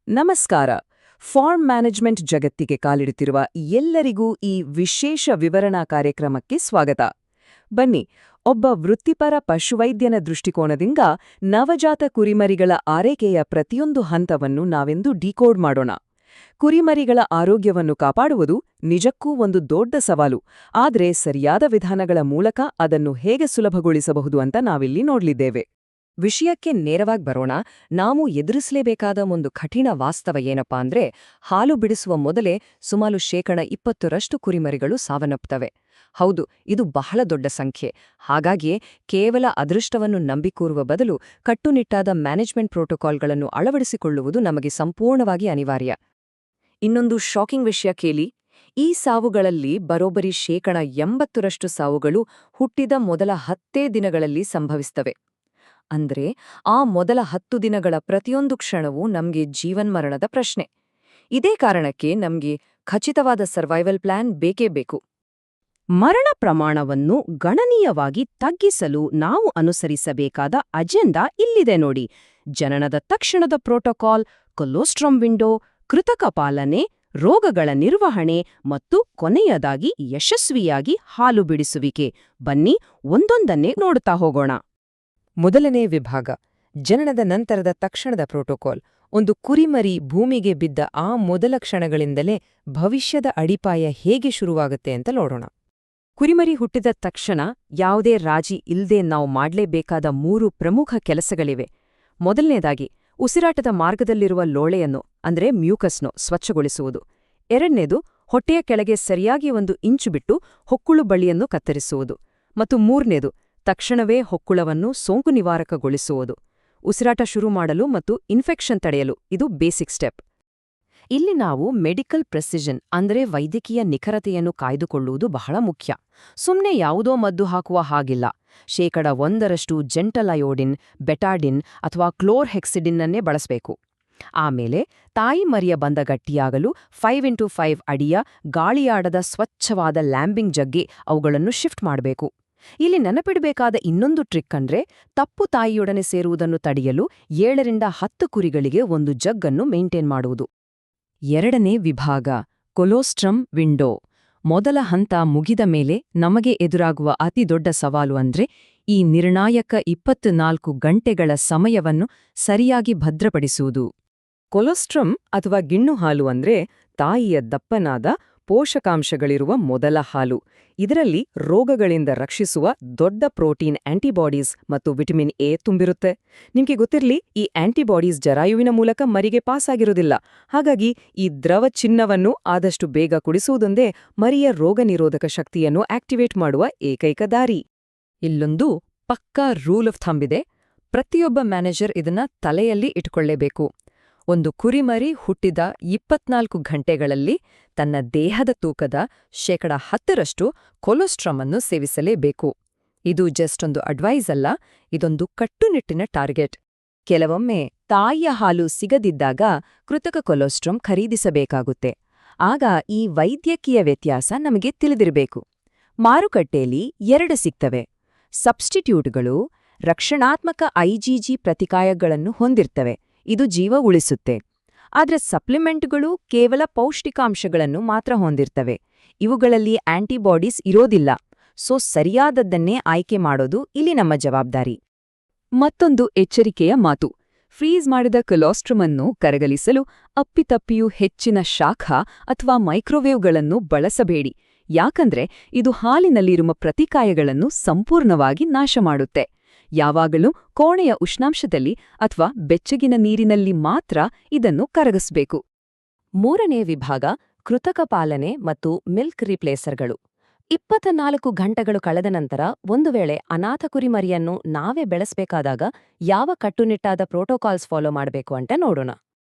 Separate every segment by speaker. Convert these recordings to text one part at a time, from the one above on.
Speaker 1: ನಮಸ್ಕಾರ. Farm management ಜಗತ್ತಿಗೆ ಕಾಲಿಡುತ್ತಿರುವ ಎಲ್ಲರಿಗೂ ಈ ವಿಶೇಷ ವಿವರಣಾ ಕಾರ್ಯಕ್ರಮಕ್ಕೆ ಸ್ವಾಗತ. ಬನ್ನಿ, ಒಬ್ಬ ವೃತ್ತಿಪರ ಪಶುವೈದ್ಯನ ದೃಷ್ಟಿಕೋನದಿಂದ ನವಜಾತ ಕುರಿಮರಿಗಳ ಆರೈಕೆಯ ಪ್ರತಿಯೊಂದು ಹಂತವನ್ನು ನಾವೆಂದು ಡಿಕೋಡ್ ಮಾಡೋಣ. ಕುರಿಮರಿಗಳ ಆರೋಗ್ಯವನ್ನು ಕಾಪಾಡುವುದು ನಿಜಕ್ಕೂ ಒಂದು ದೊಡ್ಡ ಸವಾಲು, ಆದರೆ ಸರಿಯಾದ ವಿಧಾನಗಳ ಮೂಲಕ ಅದನ್ನು ಹೇಗೆ ಸುಲಭಗೊಳಿಸಬಹುದು ಅಂತ ನಾವಿಲ್ಲಿ ನೋಡಲಿದ್ದೇವೆ.
Speaker 2: ವಿಷಯಕ್ಕೆ ನೇರವಾಗಿ ಬರೋಣ. ನಾವು ಎದುರಿಸಲೇಬೇಕಾದ ಒಂದು ಕಠಿಣ ವಾಸ್ತವ ಏನಪ್ಪಾ ಅಂದ್ರೆ, ಹಾಲು ಬಿಡಿಸುವ ಮೊದಲೇ ಸುಮಾರು 20% ಕುರಿಮರಿಗಳು ಸಾವನ್ನಪ್ಪುತ್ತವೆ. ಹೌದು, ಇದು ಬಹಳ ದೊಡ್ಡ ಸಂಖ್ಯೆ. ಹಾಗಾಗಿಯೇ ಕೇವಲ ಅದೃಷ್ಟವನ್ನು ನಂಬಿಕೂರುವ ಬದಲು ಕಟ್ಟುನಿಟ್ಟಾದ ಮ್ಯಾನೇಜ್ಮೆಂಟ್ ಪ್ರೋಟೋಕಾಲ್ಗಳನ್ನು ಅಳವಡಿಸಿಕೊಳ್ಳುವುದು ನಮಗೆ ಸಂಪೂರ್ಣವಾಗಿ ಅನಿವಾರ್ಯ. ಇನ್ನೊಂದು ಶಾಕಿಂಗ್ ವಿಷಯ ಕೇಳಿ. ಈ ಸಾವುಗಳಲ್ಲಿ ಬರೋಬ್ಬರಿ 80% ಸಾವುಗಳು ಹುಟ್ಟಿದ ಮೊದಲ 10 ದಿನಗಳಲ್ಲಿ ಸಂಭವಿಸ್ತವೆ. ಅಂದ್ರೆ ಆ ಮೊದಲ 10 ದಿನಗಳ ಪ್ರತಿಯೊಂದು ಕ್ಷಣವೂ ನಮ್ಗೆ ಜೀವನ್ಮರಣದ ಪ್ರಶ್ನೆ. ಇದೇ ಕಾರಣಕ್ಕೆ ನಮ್ಗೆ ಖಚಿತವಾದ ಸರ್ವೈವಲ್ ಪ್ಲಾನ್ ಬೇಕೇ ಬೇಕು.
Speaker 1: ಮರಣ ಪ್ರಮಾಣವನ್ನು ಗಣನೀಯವಾಗಿ ತಗ್ಗಿಸಲು ನಾವು ಅನುಸರಿಸಬೇಕಾದ ಅಜೆಂಡಾ ಇಲ್ಲಿದೆ ನೋಡಿ. ಜನನದ ತಕ್ಷಣದ ಪ್ರೋಟೋಕಾಲ್, ಕೊಲೋಸ್ಟ್ರಮ್ ವಿಂಡೋ, ಕೃತಕ ಪಾಲನೆ, ರೋಗಗಳ ನಿರ್ವಹಣೆ ಮತ್ತು ಕೊನೆಯದಾಗಿ ಯಶಸ್ವಿಯಾಗಿ ಹಾಲು ಬಿಡಿಸುವಿಕೆ. ಬನ್ನಿ, ಒಂದೊಂದನ್ನೇ ನೋಡ್ತಾ ಹೋಗೋಣ.
Speaker 2: ಮೊದಲನೇ ವಿಭಾಗ, ಜನನದ ನಂತರದ ತಕ್ಷಣದ ಪ್ರೋಟೋಕಾಲ್. ಒಂದು ಕುರಿಮರಿ ಭೂಮಿಗೆ ಬಿದ್ದ ಆ ಮೊದಲ ಕ್ಷಣಗಳಿಂದಲೇ ಭವಿಷ್ಯದ ಅಡಿಪಾಯ ಹೇಗೆ ಶುರುವಾಗುತ್ತೆ ಅಂತ ನೋಡೋಣ.
Speaker 1: ಕುರಿಮರಿ ಹುಟ್ಟಿದ ತಕ್ಷಣ ಯಾವುದೇ ರಾಜಿ ಇಲ್ದೇ ನಾವು ಮಾಡ್ಲೇಬೇಕಾದ 3 ಪ್ರಮುಖ ಕೆಲಸಗಳಿವೆ. ಮೊದಲನೇದಾಗಿ, ಉಸಿರಾಟದ ಮಾರ್ಗದಲ್ಲಿರುವ ಲೋಳೆಯನ್ನು ಅಂದ್ರೆ ಮ್ಯೂಕಸ್ನು ಸ್ವಚ್ಛಗೊಳಿಸುವುದು. ಎರಡನೇದು, ಹೊಟ್ಟೆಯ ಕೆಳಗೆ ಸರಿಯಾಗಿ 1 ಇಂಚು ಬಿಟ್ಟು ಹೊಕ್ಕುಳು ಬಳ್ಳಿಯನ್ನು ಕತ್ತರಿಸುವುದು. ಮತ್ತು ಮೂರನೇದು, ತಕ್ಷಣವೇ ಹೊಕ್ಕುಳವನ್ನು ಸೋಂಕು ನಿವಾರಕಗೊಳಿಸುವುದು. ಉಸಿರಾಟ ಶುರು ಮಾಡಲು ಮತ್ತು ಇನ್ಫೆಕ್ಷನ್ ತಡೆಯಲು ಇದು ಬೇಸಿಕ್ ಸ್ಟೆಪ್. ಇಲ್ಲಿ ನಾವು ಮೆಡಿಕಲ್ ಪ್ರೆಸಿಷನ್ ಅಂದ್ರೆ ವೈದ್ಯಕೀಯ ನಿಖರತೆಯನ್ನು ಕಾಯ್ದುಕೊಳ್ಳುವುದು ಬಹಳ ಮುಖ್ಯ. ಸುಮ್ನೆ ಯಾವುದೋ ಮದ್ದು ಹಾಕುವ ಹಾಗಿಲ್ಲ. 1% ಜೆಂಟಲ್ ಅಯೋಡಿನ್, ಬೆಟಾಡಿನ್ ಅಥವಾ ಕ್ಲೋರ್ಹೆಕ್ಸಿಡಿನ್ನನ್ನೇ ಬಳಸಬೇಕು. ಆಮೇಲೆ ತಾಯಿ ಮರಿಯ ಬಂಧ ಗಟ್ಟಿಯಾಗಲು 5x5 ಅಡಿಯ ಗಾಳಿಯಾಡದ ಸ್ವಚ್ಛವಾದ ಲ್ಯಾಂಬಿಂಗ್ ಜಗ್ಗೆ ಅವುಗಳನ್ನು ಶಿಫ್ಟ್ ಮಾಡಬೇಕು. ಇಲ್ಲಿ ನೆನಪಿಡಬೇಕಾದ ಇನ್ನೊಂದು ಟ್ರಿಕ್ ಅಂದ್ರೆ, ತಪ್ಪು ತಾಯಿಯೊಡನೆ ಸೇರುವುದನ್ನು ತಡೆಯಲು 7-10 ಕುರಿಗಳಿಗೆ ಒಂದು ಜಗ್ಗನ್ನು ಮೇಂಟೈನ್ ಮಾಡುವುದು. ಎರಡನೇ ವಿಭಾಗ, ಕೊಲೋಸ್ಟ್ರಮ್ ವಿಂಡೋ. ಮೊದಲ ಹಂತ ಮುಗಿದ ಮೇಲೆ ನಮಗೆ ಎದುರಾಗುವ ಅತಿ ದೊಡ್ಡ ಸವಾಲು ಅಂದ್ರೆ ಈ ನಿರ್ಣಾಯಕ 24 ಗಂಟೆಗಳ ಸಮಯವನ್ನು ಸರಿಯಾಗಿ ಭದ್ರಪಡಿಸುವುದು. ಕೊಲೋಸ್ಟ್ರಮ್ ಅಥವಾ ಗಿಣ್ಣು ಹಾಲು ಅಂದ್ರೆ ತಾಯಿಯ ದಪ್ಪನಾದ ಪೋಷಕಾಂಶಗಳಿರುವ ಮೊದಲ ಹಾಲು. ಇದರಲ್ಲಿ ರೋಗಗಳಿಂದ ರಕ್ಷಿಸುವ ದೊಡ್ಡ ಪ್ರೋಟೀನ್ ಆಂಟಿಬಾಡೀಸ್ ಮತ್ತು ವಿಟಮಿನ್ ಎ ತುಂಬಿರುತ್ತೆ. ನಿಮ್ಗೆ ಗೊತ್ತಿರಲಿ, ಈ ಆಂಟಿಬಾಡೀಸ್ ಜರಾಯುವಿನ ಮೂಲಕ ಮರಿಗೆ ಪಾಸ್ ಆಗಿರೋದಿಲ್ಲ. ಹಾಗಾಗಿ ಈ ದ್ರವ ಚಿನ್ನವನ್ನು ಆದಷ್ಟು ಬೇಗ ಕುಡಿಸುವುದೊಂದೇ ಮರಿಯ ರೋಗನಿರೋಧಕ ಶಕ್ತಿಯನ್ನು ಆಕ್ಟಿವೇಟ್ ಮಾಡುವ ಏಕೈಕ ದಾರಿ.
Speaker 2: ಇಲ್ಲೊಂದು ಪಕ್ಕಾ ರೂಲ್ ಆಫ್ ಥಂಬ್ ಇದೆ. ಪ್ರತಿಯೊಬ್ಬ ಮ್ಯಾನೇಜರ್ ಇದನ್ನ ತಲೆಯಲ್ಲಿ ಇಟ್ಕೊಳ್ಳೇಬೇಕು. ಒಂದು ಕುರಿಮರಿ ಹುಟ್ಟಿದ 24 ಗಂಟೆಗಳಲ್ಲಿ ತನ್ನ ದೇಹದ ತೂಕದ 10% ಕೊಲೋಸ್ಟ್ರಮ್ ಅನ್ನು ಸೇವಿಸಲೇಬೇಕು. ಇದು ಜಸ್ಟ್ ಒಂದು ಅಡ್ವೈಸ್ ಅಲ್ಲ, ಇದೊಂದು ಕಟ್ಟುನಿಟ್ಟಿನ ಟಾರ್ಗೆಟ್.
Speaker 1: ಕೆಲವೊಮ್ಮೆ ತಾಯಿಯ ಹಾಲು ಸಿಗದಿದ್ದಾಗ ಕೃತಕ ಕೊಲೋಸ್ಟ್ರಮ್ ಖರೀದಿಸಬೇಕಾಗುತ್ತೆ. ಆಗ ಈ ವೈದ್ಯಕೀಯ ವ್ಯತ್ಯಾಸ ನಮಗೆ ತಿಳಿದಿರಬೇಕು. ಮಾರುಕಟ್ಟೆಯಲ್ಲಿ 2 ಸಿಗ್ತವೆ. ಸಬ್ಸ್ಟಿಟ್ಯೂಟ್ಗಳು ರಕ್ಷಣಾತ್ಮಕ ಐಜಿಜಿ ಪ್ರತಿಕಾಯಗಳನ್ನು ಹೊಂದಿರ್ತವೆ. ಇದು ಜೀವ ಉಳಿಸುತ್ತೆ. ಆದ್ರೆ ಸಪ್ಲಿಮೆಂಟ್ಗಳು ಕೇವಲ ಪೌಷ್ಟಿಕಾಂಶಗಳನ್ನು ಮಾತ್ರ ಹೊಂದಿರ್ತವೆ. ಇವುಗಳಲ್ಲಿ ಆಂಟಿಬಾಡೀಸ್ ಇರೋದಿಲ್ಲ. ಸೊ ಸರಿಯಾದದ್ದನ್ನೇ ಆಯ್ಕೆ ಮಾಡೋದು ಇಲ್ಲಿ ನಮ್ಮ ಜವಾಬ್ದಾರಿ. ಮತ್ತೊಂದು ಎಚ್ಚರಿಕೆಯ ಮಾತು, ಫ್ರೀಸ್ ಮಾಡಿದ ಕೊಲೋಸ್ಟ್ರಮ್ ಅನ್ನು ಕರಗಲಿಸಲು ಅಪ್ಪಿತಪ್ಪಿಯೂ ಹೆಚ್ಚಿನ ಶಾಖ ಅಥವಾ ಮೈಕ್ರೋವೇವ್ಗಳನ್ನು ಬಳಸಬೇಡಿ. ಯಾಕಂದ್ರೆ ಇದು ಹಾಲಿನಲ್ಲಿರುವ ಪ್ರತಿಕಾಯಗಳನ್ನು ಸಂಪೂರ್ಣವಾಗಿ ನಾಶ ಮಾಡುತ್ತೆ. ಯಾವಾಗಲೂ ಕೋಣೆಯ ಉಷ್ಣಾಂಶದಲ್ಲಿ ಅಥವಾ ಬೆಚ್ಚಗಿನ ನೀರಿನಲ್ಲಿ ಮಾತ್ರ ಇದನ್ನು ಕರಗಿಸಬೇಕು.
Speaker 2: ಮೂರನೇ ವಿಭಾಗ, ಕೃತಕ ಪಾಲನೆ ಮತ್ತು ಮಿಲ್ಕ್ ರಿಪ್ಲೇಸರ್ಗಳು. 24 ಗಂಟೆಗಳು ಕಳೆದ ನಂತರ ಒಂದು ವೇಳೆ ಅನಾಥ ಕುರಿಮರಿಯನ್ನು ನಾವೇ ಬೆಳೆಸಬೇಕಾದಾಗ ಯಾವ ಕಟ್ಟುನಿಟ್ಟಾದ ಪ್ರೋಟೋಕಾಲ್ಸ್ ಫಾಲೋ ಮಾಡಬೇಕು ಅಂತ ನೋಡೋಣ.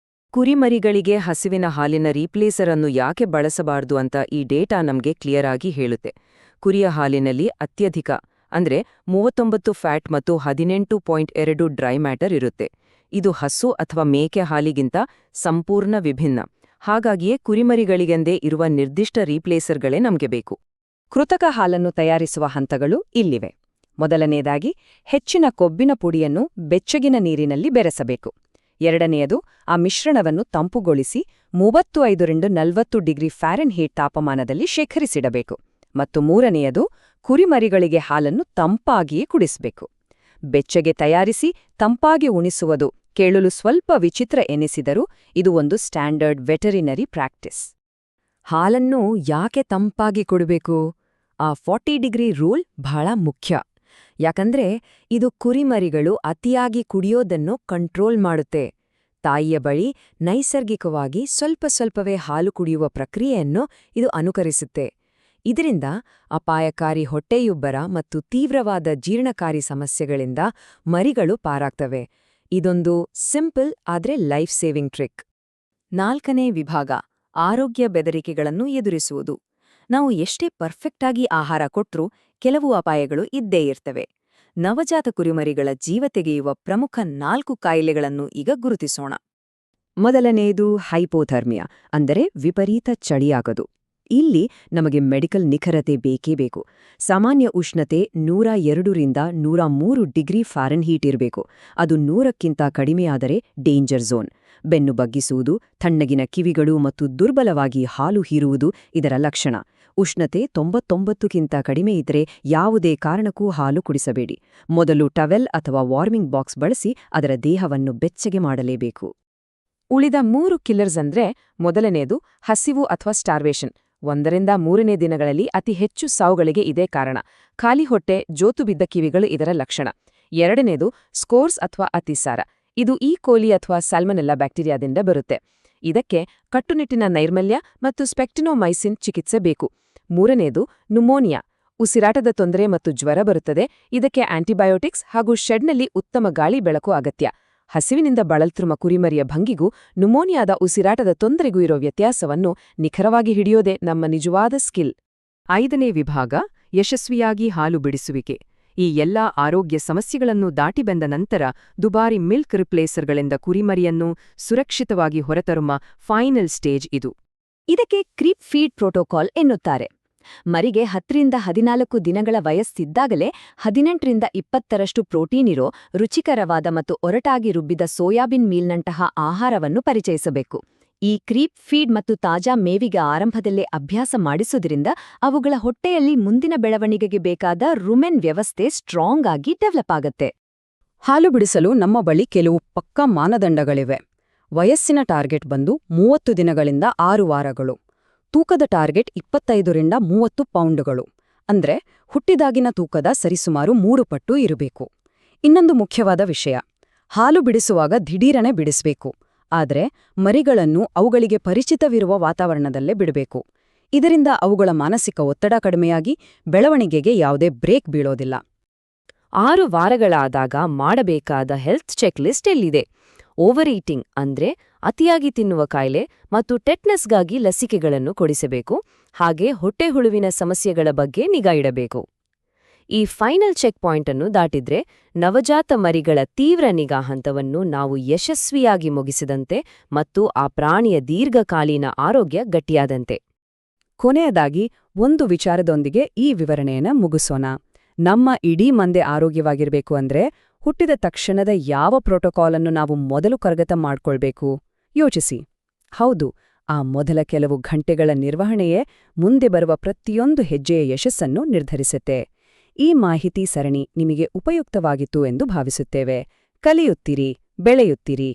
Speaker 1: ಕುರಿಮರಿಗಳಿಗೆ ಹಸಿವಿನ ಹಾಲಿನ ರೀಪ್ಲೇಸರ್ ಅನ್ನು ಯಾಕೆ ಬಳಸಬಾರದು ಅಂತ ಈ ಡೇಟಾ ನಮ್ಗೆ ಕ್ಲಿಯರ್ ಆಗಿ ಹೇಳುತ್ತೆ. ಕುರಿಯ ಹಾಲಿನಲ್ಲಿ ಅತ್ಯಧಿಕ ಅಂದ್ರೆ 39 ಫ್ಯಾಟ್ ಮತ್ತು 18.2 ಡ್ರೈ ಮ್ಯಾಟರ್ ಇರುತ್ತೆ. ಇದು ಹಸು ಅಥವಾ ಮೇಕೆ ಹಾಲಿಗಿಂತ ಸಂಪೂರ್ಣ ವಿಭಿನ್ನ. ಹಾಗಾಗಿಯೇ ಕುರಿಮರಿಗಳಿಗೆಂದೇ ಇರುವ ನಿರ್ದಿಷ್ಟ ರೀಪ್ಲೇಸರ್ಗಳೇ ನಮ್ಗೆ ಬೇಕು. ಕೃತಕ ಹಾಲನ್ನು ತಯಾರಿಸುವ ಹಂತಗಳು ಇಲ್ಲಿವೆ. ಮೊದಲನೇದಾಗಿ, ಹೆಚ್ಚಿನ ಕೊಬ್ಬಿನ ಪುಡಿಯನ್ನು ಬೆಚ್ಚಗಿನ ನೀರಿನಲ್ಲಿ ಬೆರೆಸಬೇಕು. ಎರಡನೆಯದು, ಆ ಮಿಶ್ರಣವನ್ನು ತಂಪುಗೊಳಿಸಿ 35-40 ಡಿಗ್ರಿ ಫ್ಯಾರೆನ್ಹೀಟ್ ತಾಪಮಾನದಲ್ಲಿ ಶೇಖರಿಸಿಡಬೇಕು. ಮತ್ತು ಮೂರನೆಯದು, ಕುರಿಮರಿಗಳಿಗೆ ಹಾಲನ್ನು ತಂಪಾಗಿಯೇ ಕುಡಿಸಬೇಕು. ಬೆಚ್ಚಗೆ ತಯಾರಿಸಿ ತಂಪಾಗಿ ಉಣಿಸುವುದು ಕೇಳಲು ಸ್ವಲ್ಪ ವಿಚಿತ್ರ ಎನಿಸಿದರೂ ಇದು ಒಂದು ಸ್ಟ್ಯಾಂಡರ್ಡ್ ವೆಟರಿನರಿ ಪ್ರಾಕ್ಟೀಸ್.
Speaker 2: ಹಾಲನ್ನು ಯಾಕೆ ತಂಪಾಗಿ ಕೊಡಬೇಕು? ಆ 40 ಡಿಗ್ರಿ ರೂಲ್ ಬಹಳ ಮುಖ್ಯ. ಯಾಕಂದ್ರೆ ಇದು ಕುರಿಮರಿಗಳು ಅತಿಯಾಗಿ ಕುಡಿಯೋದನ್ನು ಕಂಟ್ರೋಲ್ ಮಾಡುತ್ತೆ. ತಾಯಿಯ ಬಳಿ ನೈಸರ್ಗಿಕವಾಗಿ ಸ್ವಲ್ಪ ಸ್ವಲ್ಪವೇ ಹಾಲು ಕುಡಿಯುವ ಪ್ರಕ್ರಿಯೆಯನ್ನು ಇದು ಅನುಕರಿಸುತ್ತೆ. ಇದರಿಂದ ಅಪಾಯಕಾರಿ ಹೊಟ್ಟೆಯುಬ್ಬರ ಮತ್ತು ತೀವ್ರವಾದ ಜೀರ್ಣಕಾರಿ ಸಮಸ್ಯೆಗಳಿಂದ ಮರಿಗಳು ಪಾರಾಗ್ತವೆ. ಇದೊಂದು ಸಿಂಪಲ್ ಆದ್ರೆ ಲೈಫ್ ಸೇವಿಂಗ್ ಟ್ರಿಕ್. 4ನೇ ವಿಭಾಗ, ಆರೋಗ್ಯ ಬೆದರಿಕೆಗಳನ್ನು ಎದುರಿಸುವುದು. ನಾವು ಎಷ್ಟೇ ಪರ್ಫೆಕ್ಟಾಗಿ ಆಹಾರ ಕೊಟ್ರೂ ಕೆಲವು ಅಪಾಯಗಳು ಇದ್ದೇ ಇರ್ತವೆ. ನವಜಾತ ಕುರಿಮರಿಗಳ ಜೀವ ತೆಗೆಯುವ ಪ್ರಮುಖ 4 ಕಾಯಿಲೆಗಳನ್ನು ಈಗ ಗುರುತಿಸೋಣ.
Speaker 1: ಮೊದಲನೆಯದು ಹೈಪೋಥರ್ಮಿಯಾ, ಅಂದರೆ ವಿಪರೀತ ಚಳಿಯಾಗದು. ಇಲ್ಲಿ ನಮಗೆ ಮೆಡಿಕಲ್ ನಿಖರತೆ ಬೇಕೇ ಬೇಕು. ಸಾಮಾನ್ಯ ಉಷ್ಣತೆ 102-103 ಡಿಗ್ರಿ ಫ್ಯಾರೆನ್ಹೀಟ್ ಇರಬೇಕು. ಅದು 100ಕ್ಕಿಂತ ಕಡಿಮೆಯಾದರೆ ಡೇಂಜರ್ ಝೋನ್. ಬೆನ್ನು ಬಗ್ಗಿಸುವುದು, ತಣ್ಣಗಿನ ಕಿವಿಗಳು ಮತ್ತು ದುರ್ಬಲವಾಗಿ ಹಾಲು ಹೀರುವುದು ಇದರ ಲಕ್ಷಣ. ಉಷ್ಣತೆ 99ಕ್ಕಿಂತ ಕಡಿಮೆ ಇದ್ದರೆ ಯಾವುದೇ ಕಾರಣಕ್ಕೂ ಹಾಲು ಕುಡಿಸಬೇಡಿ. ಮೊದಲು ಟವೆಲ್ ಅಥವಾ ವಾರ್ಮಿಂಗ್ ಬಾಕ್ಸ್ ಬಳಸಿ ಅದರ ದೇಹವನ್ನು ಬೆಚ್ಚಗೆ ಮಾಡಲೇಬೇಕು. ಉಳಿದ 3 ಕಿಲ್ಲರ್ಸ್ ಅಂದ್ರೆ, ಮೊದಲನೆಯದು ಹಸಿವು ಅಥವಾ ಸ್ಟಾರ್ವೇಷನ್. 1-3ನೇ ದಿನಗಳಲ್ಲಿ ಅತಿ ಹೆಚ್ಚು ಸಾವುಗಳಿಗೆ ಇದೇ ಕಾರಣ. ಖಾಲಿ ಹೊಟ್ಟೆ, ಜೋತು ಬಿದ್ದ ಕಿವಿಗಳು ಇದರ ಲಕ್ಷಣ. ಎರಡನೇದು ಸ್ಕೋರ್ಸ್ ಅಥವಾ ಅತಿಸಾರ. ಇದು ಈ ಕೋಲಿ ಅಥವಾ ಸ್ಯಾಲ್ಮನೆಲ್ಲಾ ಬ್ಯಾಕ್ಟೀರಿಯಾದಿಂದ ಬರುತ್ತೆ. ಇದಕ್ಕೆ ಕಟ್ಟುನಿಟ್ಟಿನ ನೈರ್ಮಲ್ಯ ಮತ್ತು ಸ್ಪೆಕ್ಟಿನೋಮೈಸಿನ್ ಚಿಕಿತ್ಸೆ ಬೇಕು. ಮೂರನೇದು ನ್ಯುಮೋನಿಯಾ. ಉಸಿರಾಟದ ತೊಂದರೆ ಮತ್ತು ಜ್ವರ ಬರುತ್ತದೆ. ಇದಕ್ಕೆ ಆಂಟಿಬಯೋಟಿಕ್ಸ್ ಹಾಗೂ ಶೆಡ್ನಲ್ಲಿ ಉತ್ತಮ ಗಾಳಿ ಬೆಳಕು ಅಗತ್ಯ. ಹಸಿವಿನಿಂದ ಬಳಲ್ತಿರುವ ಕುರಿಮರಿಯ ಭಂಗಿಗೂ ನ್ಯುಮೋನಿಯಾದ ಉಸಿರಾಟದ ತೊಂದರೆಗೂ ಇರೋ ವ್ಯತ್ಯಾಸವನ್ನು ನಿಖರವಾಗಿ ಹಿಡಿಯೋದೇ ನಮ್ಮ ನಿಜವಾದ ಸ್ಕಿಲ್. 5ನೇ ವಿಭಾಗ, ಯಶಸ್ವಿಯಾಗಿ ಹಾಲು ಬಿಡಿಸುವಿಕೆ. ಈ ಎಲ್ಲಾ ಆರೋಗ್ಯ ಸಮಸ್ಯೆಗಳನ್ನು ದಾಟಿ ಬಂದ ನಂತರ ದುಬಾರಿ ಮಿಲ್ಕ್ ರಿಪ್ಲೇಸರ್ಗಳಿಂದ ಕುರಿಮರಿಯನ್ನು ಸುರಕ್ಷಿತವಾಗಿ ಹೊರತರುವ ಫೈನಲ್ ಸ್ಟೇಜ್ ಇದು.
Speaker 2: ಇದಕ್ಕೆ ಕ್ರೀಪ್ ಫೀಡ್ ಪ್ರೋಟೋಕಾಲ್ ಎನ್ನುತ್ತಾರೆ. ಮರಿಗೆ 10-14 ದಿನಗಳ ವಯಸ್ಸಿದ್ದಾಗಲೇ 18-20ರಷ್ಟು ಪ್ರೋಟೀನ್ ಇರೋ ರುಚಿಕರವಾದ ಮತ್ತು ಒರಟಾಗಿ ರುಬ್ಬಿದ ಸೋಯಾಬೀನ್ ಮೀಲ್ನಂತಹ ಆಹಾರವನ್ನು ಪರಿಚಯಿಸಬೇಕು. ಈ ಕ್ರೀಪ್ ಫೀಡ್ ಮತ್ತು ತಾಜಾ ಮೇವಿಗೆ ಆರಂಭದಲ್ಲೇ ಅಭ್ಯಾಸ ಮಾಡಿಸುವುದರಿಂದ ಅವುಗಳ ಹೊಟ್ಟೆಯಲ್ಲಿ ಮುಂದಿನ ಬೆಳವಣಿಗೆಗೆ ಬೇಕಾದ ರುಮೆನ್ ವ್ಯವಸ್ಥೆ ಸ್ಟ್ರಾಂಗ್ ಆಗಿ ಡೆವಲಪ್ ಆಗತ್ತೆ.
Speaker 1: ಹಾಲು ಬಿಡಿಸಲು ನಮ್ಮ ಬಳಿ ಕೆಲವು ಪಕ್ಕಾ ಮಾನದಂಡಗಳಿವೆ. ವಯಸ್ಸಿನ ಟಾರ್ಗೆಟ್ ಬಂದು 30 ದಿನಗಳಿಂದ 6 ವಾರಗಳು. ತೂಕದ ಟಾರ್ಗೆಟ್ 25-30 ಪೌಂಡುಗಳು. ಅಂದ್ರೆ ಹುಟ್ಟಿದಾಗಿನ ತೂಕದ ಸರಿಸುಮಾರು 3 ಪಟ್ಟು ಇರಬೇಕು. ಇನ್ನೊಂದು ಮುಖ್ಯವಾದ ವಿಷಯ, ಹಾಲು ಬಿಡಿಸುವಾಗ ದಿಢೀರನೆ ಬಿಡಿಸಬೇಕು. ಆದರೆ ಮರಿಗಳನ್ನು ಅವುಗಳಿಗೆ ಪರಿಚಿತವಿರುವ ವಾತಾವರಣದಲ್ಲೇ ಬಿಡಬೇಕು. ಇದರಿಂದ ಅವುಗಳ ಮಾನಸಿಕ ಒತ್ತಡ ಕಡಿಮೆಯಾಗಿ ಬೆಳವಣಿಗೆಗೆ ಯಾವುದೇ ಬ್ರೇಕ್ ಬೀಳೋದಿಲ್ಲ.
Speaker 2: 6 ವಾರಗಳಾದಾಗ ಮಾಡಬೇಕಾದ ಹೆಲ್ತ್ ಚೆಕ್ ಲಿಸ್ಟ್ ಎಲ್ಲಿದೆ? ಓವರ್ ಈಟಿಂಗ್ ಅಂದ್ರೆ ಅತಿಯಾಗಿ ತಿನ್ನುವ ಕಾಯಿಲೆ ಮತ್ತು ಟೆಟ್ನಸ್ಗಾಗಿ ಲಸಿಕೆಗಳನ್ನು ಕೊಡಿಸಬೇಕು. ಹಾಗೆ ಹೊಟ್ಟೆಹುಳುವಿನ ಸಮಸ್ಯೆಗಳ ಬಗ್ಗೆ ನಿಗಾ ಇಡಬೇಕು. ಈ ಫೈನಲ್ ಚೆಕ್ ಪಾಯಿಂಟ್ ಅನ್ನು ದಾಟಿದ್ರೆ ನವಜಾತ ಮರಿಗಳ ತೀವ್ರ ನಿಗಾ ಹಂತವನ್ನು ನಾವು ಯಶಸ್ವಿಯಾಗಿ ಮುಗಿಸಿದಂತೆ ಮತ್ತು ಆ ಪ್ರಾಣಿಯ ದೀರ್ಘಕಾಲೀನ ಆರೋಗ್ಯ ಗಟ್ಟಿಯಾದಂತೆ.
Speaker 1: ಕೊನೆಯದಾಗಿ ಒಂದು ವಿಚಾರದೊಂದಿಗೆ ಈ ವಿವರಣೆಯನ್ನು ಮುಗಿಸೋಣ. ನಮ್ಮ ಇಡೀ ಮಂದೆ ಆರೋಗ್ಯವಾಗಿರಬೇಕು ಅಂದ್ರೆ ಹುಟ್ಟಿದ ತಕ್ಷಣದ ಯಾವ ಪ್ರೋಟೋಕಾಲನ್ನು ನಾವು ಮೊದಲು ಕರಗತ ಮಾಡ್ಕೊಳ್ಬೇಕು? ಯೋಚಿಸಿ. ಹೌದು, ಆ ಮೊದಲ ಕೆಲವು ಗಂಟೆಗಳ ನಿರ್ವಹಣೆಯೇ ಮುಂದೆ ಬರುವ ಪ್ರತಿಯೊಂದು ಹೆಜ್ಜೆಯ ಯಶಸ್ಸನ್ನು ನಿರ್ಧರಿಸುತ್ತೆ. ಈ ಮಾಹಿತಿ ಸರಣಿ ನಿಮಗೆ ಉಪಯುಕ್ತವಾಗಿತ್ತು ಎಂದು ಭಾವಿಸುತ್ತೇವೆ. ಕಲಿಯುತ್ತೀರಿ, ಬೆಳೆಯುತ್ತೀರಿ.